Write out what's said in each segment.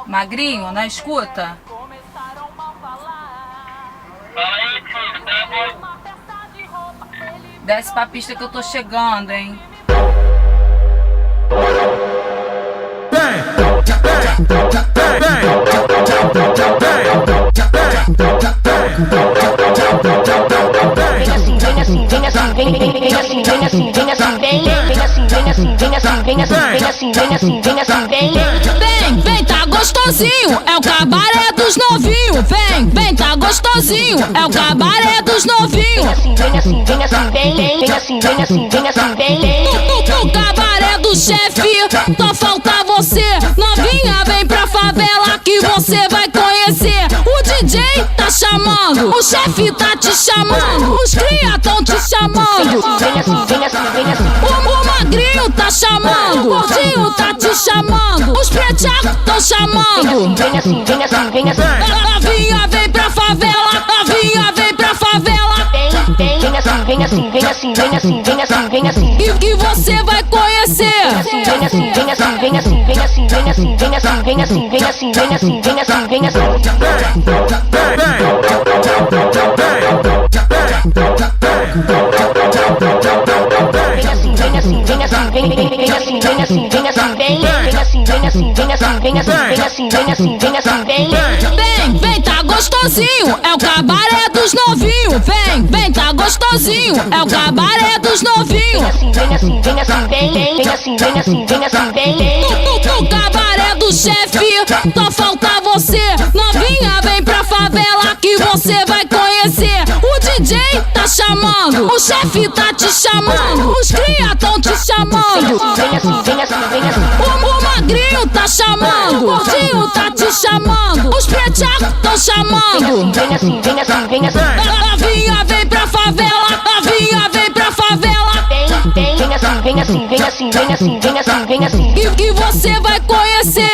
Magrinho, na escuta. Fala aí, filho, tá bom? Desce pra pista que eu tô chegando, hein? Vem, tá gostosinho, é o cabaré dos novinhos. Vem, tá gostosinho, é o cabaré dos novinhos. No cabaré do chefe, só falta você. Novinha, vem pra favela que você vai conhecer. O DJ tá chamando, o chefe tá te chamando, os cria tão te chamando. O magrinho tá chamando, o gordinho tá te chamando, os pretecos tão chamando. Novinha, vem pra favela, novinha, vem pra favela. E que você vai conhecer. Vem, tá gostosinho, é o cabaré dos novinhos. Vem, tá gostosinho, é o cabaré dos novinhos. No cabaré do chefe, só falta você. Novinha, vem pra favela que você vai conhecer. O DJ tá chamando, o chefe tá te chamando, os cria tão te chamando. O magrinho tá chamando, o gordinho tá te chamando, os pretecos tão chamando. Novinha, vem pra favela, novinha, vem pra favela. E que você vai conhecer.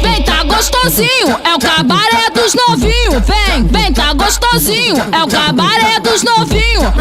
Vem, tá gostosinho, é o cabaré dos novinhos. Vem, tá gostosinho, é o cabaré dos novinhos.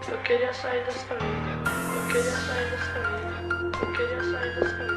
Eu queria sair dessa vida. Eu queria sair dessa vida. Eu queria sair dessa vida.